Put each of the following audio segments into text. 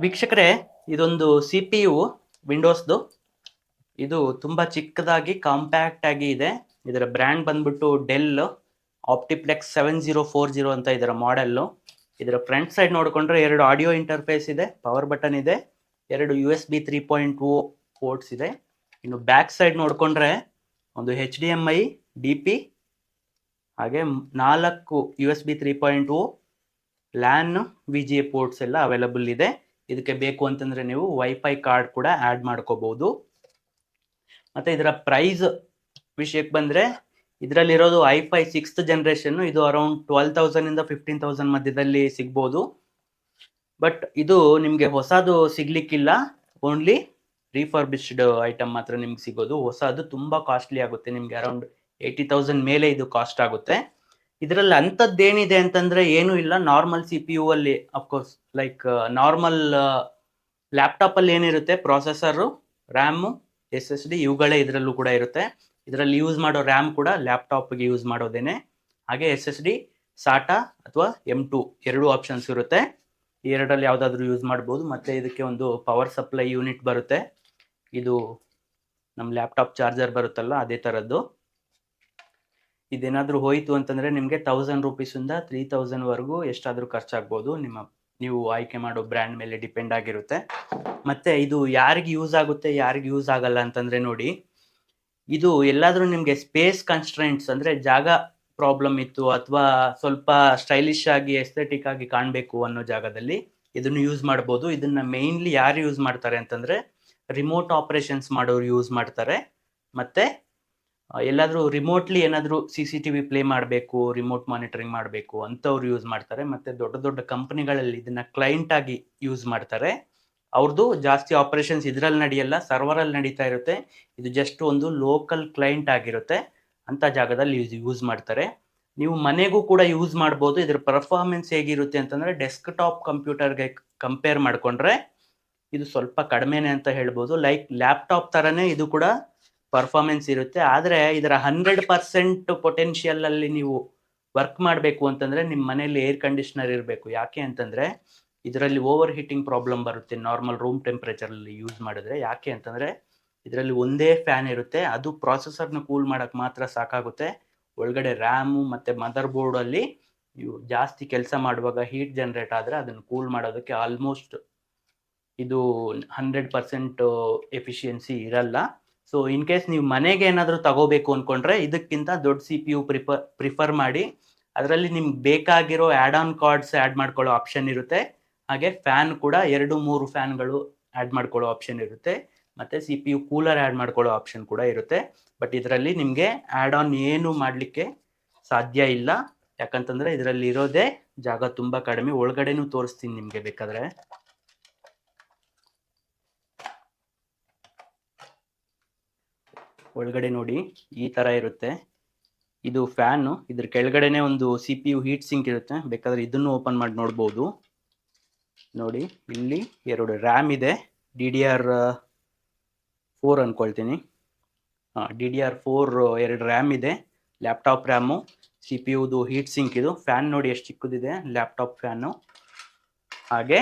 ವೀಕ್ಷಕರೇ, ಇದೊಂದು CPU ವಿಂಡೋಸ್ದು. ಇದು ತುಂಬಾ ಚಿಕ್ಕದಾಗಿ ಕಾಂಪ್ಯಾಕ್ಟ್ ಆಗಿ ಇದೆ. ಇದರ ಬ್ರ್ಯಾಂಡ್ ಬಂದ್ಬಿಟ್ಟು ಡೆಲ್ ಆಪ್ಟಿಪ್ಲೆಕ್ಸ್ 7040 ಅಂತ ಇದರ ಮಾಡೆಲ್ಲು. ಇದರ ಫ್ರಂಟ್ ಸೈಡ್ ನೋಡಿಕೊಂಡ್ರೆ ಎರಡು ಆಡಿಯೋ ಇಂಟರ್ಫೇಸ್ ಇದೆ, ಪವರ್ ಬಟನ್ ಇದೆ, ಎರಡು USB 3.0 ಪೋರ್ಟ್ಸ್ ಇದೆ. ಇನ್ನು ಬ್ಯಾಕ್ ಸೈಡ್ ನೋಡಿಕೊಂಡ್ರೆ ಒಂದು HDMI, DP ಹಾಗೆ 4 USB 3.0 LAN, VGA ಪೋರ್ಟ್ಸ್ ಎಲ್ಲ ಅವೈಲಬಲ್ ಇದೆ. ಇದಕ್ಕೆ ಬೇಕು ಅಂತಂದ್ರೆ ನೀವು ವೈಫೈ ಕಾರ್ಡ್ ಕೂಡ ಆಡ್ ಮಾಡ್ಕೋಬಹುದು. ಮತ್ತೆ ಇದರ ಪ್ರೈಸ್ ವಿಷಯಕ್ಕೆ ಬಂದ್ರೆ ಇದರಲ್ಲಿರೋದು i5 6th ಜನರೇಷನ್. ಇದು ಅರೌಂಡ್ 12,000 ಇಂದ 15,000 ಮಧ್ಯದಲ್ಲಿ ಸಿಗ್ಬೋದು. ಬಟ್ ಇದು ನಿಮಗೆ ಹೊಸದು ಸಿಗ್ಲಿಕ್ಕಿಲ್ಲ, ಓನ್ಲಿ ರಿಫರ್ಬಿಶ್ಡ್ ಐಟಮ್ ಮಾತ್ರ ನಿಮ್ಗೆ ಸಿಗೋದು. ಹೊಸದು ತುಂಬಾ ಕಾಸ್ಟ್ಲಿ ಆಗುತ್ತೆ, ನಿಮ್ಗೆ ಅರೌಂಡ್ 80,000 ಮೇಲೆ ಇದು ಕಾಸ್ಟ್ ಆಗುತ್ತೆ. ಇದರಲ್ಲಿ ಅಂಥದ್ದೇನಿದೆ ಅಂತಂದ್ರೆ ಏನೂ ಇಲ್ಲ. ನಾರ್ಮಲ್ CPU ಅಲ್ಲಿ ಅಫ್ಕೋರ್ಸ್ ಲೈಕ್ ನಾರ್ಮಲ್ ಲ್ಯಾಪ್ಟಾಪ್ ಅಲ್ಲಿ ಏನಿರುತ್ತೆ, ಪ್ರೊಸೆಸರು, ರ್ಯಾಮು, SSD ಇವುಗಳೇ ಇದರಲ್ಲೂ ಕೂಡ ಇರುತ್ತೆ. ಇದರಲ್ಲಿ ಯೂಸ್ ಮಾಡೋ ರ್ಯಾಮ್ ಕೂಡ ಲ್ಯಾಪ್ಟಾಪ್ಗೆ ಯೂಸ್ ಮಾಡೋದೇನೆ. ಹಾಗೆ SSD, SATA ಅಥವಾ M2 ಎರಡು ಆಪ್ಷನ್ಸ್ ಇರುತ್ತೆ. ಈ ಎರಡರಲ್ಲಿ ಯಾವುದಾದ್ರೂ ಯೂಸ್ ಮಾಡ್ಬೋದು. ಮತ್ತೆ ಇದಕ್ಕೆ ಒಂದು ಪವರ್ ಸಪ್ಲೈ ಯೂನಿಟ್ ಬರುತ್ತೆ. ಇದು ನಮ್ಮ ಲ್ಯಾಪ್ಟಾಪ್ ಚಾರ್ಜರ್ ಬರುತ್ತಲ್ಲ, ಅದೇ ಥರದ್ದು. ಇದೇನಾದರೂ ಹೋಯಿತು ಅಂತಂದರೆ ನಿಮಗೆ 1000 ರೂಪೀಸಿಂದ 3000 ವರೆಗೂ ಎಷ್ಟಾದರೂ ಖರ್ಚಾಗ್ಬೋದು. ನೀವು ಆಯ್ಕೆ ಮಾಡೋ ಬ್ರ್ಯಾಂಡ್ ಮೇಲೆ ಡಿಪೆಂಡ್ ಆಗಿರುತ್ತೆ. ಮತ್ತೆ ಇದು ಯಾರಿಗೆ ಯೂಸ್ ಆಗುತ್ತೆ, ಯಾರಿಗೆ ಯೂಸ್ ಆಗಲ್ಲ ಅಂತಂದರೆ ನೋಡಿ, ಇದು ಎಲ್ಲಾದರೂ ನಿಮಗೆ ಸ್ಪೇಸ್ ಕನ್ಸ್ಟ್ರೈಂಟ್ಸ್ ಅಂದರೆ ಜಾಗ ಪ್ರಾಬ್ಲಮ್ ಇತ್ತು ಅಥವಾ ಸ್ವಲ್ಪ ಸ್ಟೈಲಿಶ್ ಆಗಿ ಎಸ್ಥೆಟಿಕ್ ಆಗಿ ಕಾಣಬೇಕು ಅನ್ನೋ ಜಾಗದಲ್ಲಿ ಇದನ್ನು ಯೂಸ್ ಮಾಡ್ಬೋದು. ಇದನ್ನು ಮೇಯ್ನ್ಲಿ ಯಾರು ಯೂಸ್ ಮಾಡ್ತಾರೆ ಅಂತಂದರೆ ರಿಮೋಟ್ ಆಪರೇಷನ್ಸ್ ಮಾಡೋರು ಯೂಸ್ ಮಾಡ್ತಾರೆ. ಮತ್ತು ಎಲ್ಲಾದರೂ ರಿಮೋಟ್ಲಿ ಏನಾದರೂ CCTV ಪ್ಲೇ ಮಾಡಬೇಕು, ರಿಮೋಟ್ ಮಾನಿಟರಿಂಗ್ ಮಾಡಬೇಕು ಅಂಥವ್ರು ಯೂಸ್ ಮಾಡ್ತಾರೆ. ಮತ್ತು ದೊಡ್ಡ ದೊಡ್ಡ ಕಂಪ್ನಿಗಳಲ್ಲಿ ಇದನ್ನು ಕ್ಲೈಂಟ್ ಆಗಿ ಯೂಸ್ ಮಾಡ್ತಾರೆ. ಅವ್ರದ್ದು ಜಾಸ್ತಿ ಆಪರೇಷನ್ಸ್ ಇದರಲ್ಲಿ ನಡೆಯಲ್ಲ, ಸರ್ವರಲ್ಲಿ ನಡೀತಾ ಇರುತ್ತೆ. ಇದು ಜಸ್ಟ್ ಒಂದು ಲೋಕಲ್ ಕ್ಲೈಂಟ್ ಆಗಿರುತ್ತೆ, ಅಂಥ ಜಾಗದಲ್ಲಿ ಯೂಸ್ ಮಾಡ್ತಾರೆ. ನೀವು ಮನೆಗೂ ಕೂಡ ಯೂಸ್ ಮಾಡ್ಬೋದು. ಇದರ ಪರ್ಫಾರ್ಮೆನ್ಸ್ ಹೇಗಿರುತ್ತೆ ಅಂತಂದರೆ ಡೆಸ್ಕ್ಟಾಪ್ ಕಂಪ್ಯೂಟರ್ಗೆ ಕಂಪೇರ್ ಮಾಡಿಕೊಂಡ್ರೆ ಇದು ಸ್ವಲ್ಪ ಕಡಿಮೆನೇ ಅಂತ ಹೇಳ್ಬೋದು. ಲೈಕ್ ಲ್ಯಾಪ್ಟಾಪ್ ಥರನೇ ಇದು ಕೂಡ ಪರ್ಫಾರ್ಮೆನ್ಸ್ ಇರುತ್ತೆ. ಆದರೆ ಇದರ 100% ಪೊಟೆನ್ಷಿಯಲಲ್ಲಿ ನೀವು ವರ್ಕ್ ಮಾಡಬೇಕು ಅಂತಂದರೆ ನಿಮ್ಮ ಮನೆಯಲ್ಲಿ ಏರ್ ಕಂಡೀಷ್ನರ್ ಇರಬೇಕು. ಯಾಕೆ ಅಂತಂದರೆ ಇದರಲ್ಲಿ ಓವರ್ ಹೀಟಿಂಗ್ ಪ್ರಾಬ್ಲಮ್ ಬರುತ್ತೆ ನಾರ್ಮಲ್ ರೂಮ್ ಟೆಂಪ್ರೇಚರಲ್ಲಿ ಯೂಸ್ ಮಾಡಿದ್ರೆ. ಯಾಕೆ ಅಂತಂದರೆ ಇದರಲ್ಲಿ ಒಂದೇ ಫ್ಯಾನ್ ಇರುತ್ತೆ, ಅದು ಪ್ರಾಸೆಸರ್ನ ಕೂಲ್ ಮಾಡೋಕ್ಕೆ ಮಾತ್ರ ಸಾಕಾಗುತ್ತೆ. ಒಳಗಡೆ ರ್ಯಾಮು ಮತ್ತು ಮದರ್ ಬೋರ್ಡಲ್ಲಿ ನೀವು ಜಾಸ್ತಿ ಕೆಲಸ ಮಾಡುವಾಗ ಹೀಟ್ ಜನರೇಟ್ ಆದರೆ ಅದನ್ನು ಕೂಲ್ ಮಾಡೋದಕ್ಕೆ ಆಲ್ಮೋಸ್ಟ್ ಇದು 100% ಎಫಿಷಿಯನ್ಸಿ ಇರಲ್ಲ. ಸೊ ಇನ್ ಕೇಸ್ ನೀವು ಮನೆಗೆ ಏನಾದರೂ ತಗೋಬೇಕು ಅಂದ್ಕೊಂಡ್ರೆ ಇದಕ್ಕಿಂತ ದೊಡ್ಡ CPU ಪ್ರಿಫರ್ ಮಾಡಿ. ಅದರಲ್ಲಿ ನಿಮ್ಗೆ ಬೇಕಾಗಿರೋ ಆ್ಯಡ್ ಆನ್ ಕಾರ್ಡ್ಸ್ ಆ್ಯಡ್ ಮಾಡ್ಕೊಳ್ಳೋ ಆಪ್ಷನ್ ಇರುತ್ತೆ. ಹಾಗೆ ಫ್ಯಾನ್ ಕೂಡ 2-3 ಫ್ಯಾನ್ಗಳು ಆ್ಯಡ್ ಮಾಡ್ಕೊಳ್ಳೋ ಆಪ್ಷನ್ ಇರುತ್ತೆ. ಮತ್ತು CPU ಕೂಲರ್ ಆ್ಯಡ್ ಮಾಡ್ಕೊಳ್ಳೋ ಆಪ್ಷನ್ ಕೂಡ ಇರುತ್ತೆ. ಬಟ್ ಇದರಲ್ಲಿ ನಿಮಗೆ ಆ್ಯಡ್ ಆನ್ ಏನು ಮಾಡಲಿಕ್ಕೆ ಸಾಧ್ಯ ಇಲ್ಲ. ಯಾಕಂತಂದರೆ ಇದರಲ್ಲಿ ಇರೋದೇ ಜಾಗ ತುಂಬ ಕಡಿಮೆ. ಒಳಗಡೆನೂ ತೋರಿಸ್ತೀನಿ ನಿಮಗೆ ಬೇಕಾದರೆ. ಒಳಗಡೆ ನೋಡಿ ಈ ಥರ ಇರುತ್ತೆ. ಇದು ಫ್ಯಾನು, ಇದ್ರ ಕೆಳಗಡೆನೆ ಒಂದು CPU ಹೀಟ್ ಸಿಂಕ್ ಇರುತ್ತೆ. ಬೇಕಾದರೆ ಇದನ್ನು ಓಪನ್ ಮಾಡಿ ನೋಡ್ಬೋದು. ನೋಡಿ ಇಲ್ಲಿ ಎರಡು ರ್ಯಾಮ್ ಇದೆ, DDR4 ಅಂದ್ಕೊಳ್ತೀನಿ. DDR4 ಎರಡು ರ್ಯಾಮ್ ಇದೆ, ಲ್ಯಾಪ್ಟಾಪ್ ರ್ಯಾಮು, CPUದು ಹೀಟ್ ಸಿಂಕ್. ಇದು ಫ್ಯಾನ್ ನೋಡಿ ಎಷ್ಟು ಚಿಕ್ಕದಿದೆ, ಲ್ಯಾಪ್ಟಾಪ್ ಫ್ಯಾನು. ಹಾಗೆ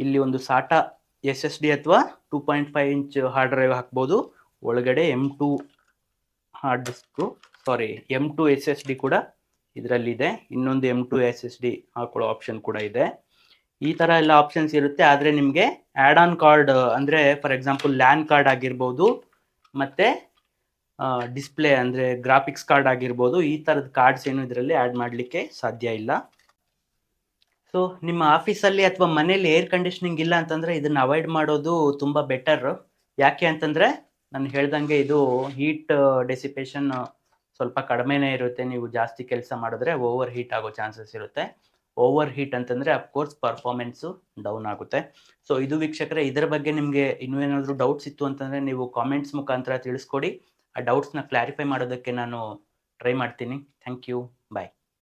ಇಲ್ಲಿ ಒಂದು SATA SSD ಅಥವಾ 2.5 ಇಂಚ್ ಹಾರ್ಡ್ ಡ್ರೈವ್ ಹಾಕ್ಬೋದು. ಒಳಗಡೆ M2 hard disk M2 SSD ಕೂಡ ಇದರಲ್ಲಿದೆ. ಇನ್ನೊಂದು M2 SSD ಹಾಕೊಳ್ಳೋ ಆಪ್ಷನ್ ಕೂಡ ಇದೆ. ಈ ಥರ ಎಲ್ಲ ಆಪ್ಷನ್ಸ್ ಇರುತ್ತೆ. ಆದರೆ ನಿಮಗೆ ಆ್ಯಡ್ ಆನ್ ಕಾರ್ಡ್ ಅಂದರೆ ಫಾರ್ ಎಕ್ಸಾಂಪಲ್ LAN ಕಾರ್ಡ್ ಆಗಿರ್ಬೋದು, ಮತ್ತು ಡಿಸ್ಪ್ಲೇ ಅಂದರೆ ಗ್ರಾಫಿಕ್ಸ್ ಕಾರ್ಡ್ ಆಗಿರ್ಬೋದು, ಈ ಥರದ ಕಾರ್ಡ್ಸ್ ಏನು ಇದರಲ್ಲಿ ಆ್ಯಡ್ ಮಾಡಲಿಕ್ಕೆ ಸಾಧ್ಯ ಇಲ್ಲ. ಸೊ ನಿಮ್ಮ ಆಫೀಸಲ್ಲಿ ಅಥವಾ ಮನೇಲಿ ಏರ್ ಕಂಡೀಷ್ನಿಂಗ್ ಇಲ್ಲ ಅಂತಂದರೆ ಇದನ್ನು ಅವಾಯ್ಡ್ ಮಾಡೋದು ತುಂಬ ಬೆಟರ್. ಯಾಕೆ ಅಂತಂದರೆ ನಾನು ಹೇಳ್ದಂಗೆ ಇದು ಹೀಟ್ ಡೆಸಿಪೇಷನ್ ಸ್ವಲ್ಪ ಕಡಿಮೆನೇ ಇರುತ್ತೆ. ನೀವು ಜಾಸ್ತಿ ಕೆಲಸ ಮಾಡಿದ್ರೆ ಓವರ್ ಹೀಟ್ ಆಗೋ ಚಾನ್ಸಸ್ ಇರುತ್ತೆ. ಓವರ್ ಹೀಟ್ ಅಂತಂದರೆ ಅಫ್ಕೋರ್ಸ್ ಪರ್ಫಾರ್ಮೆನ್ಸು ಡೌನ್ ಆಗುತ್ತೆ. ಸೊ ಇದು ವೀಕ್ಷಕರೇ, ಇದರ ಬಗ್ಗೆ ನಿಮಗೆ ಇನ್ನೂ ಏನಾದರೂ ಡೌಟ್ಸ್ ಇತ್ತು ಅಂತಂದರೆ ನೀವು ಕಾಮೆಂಟ್ಸ್ ಮುಖಾಂತರ ತಿಳಿಸ್ಕೊಡಿ. ಆ ಡೌಟ್ಸ್ನ ಕ್ಲಾರಿಫೈ ಮಾಡೋದಕ್ಕೆ ನಾನು ಟ್ರೈ ಮಾಡ್ತೀನಿ. Thank you, bye.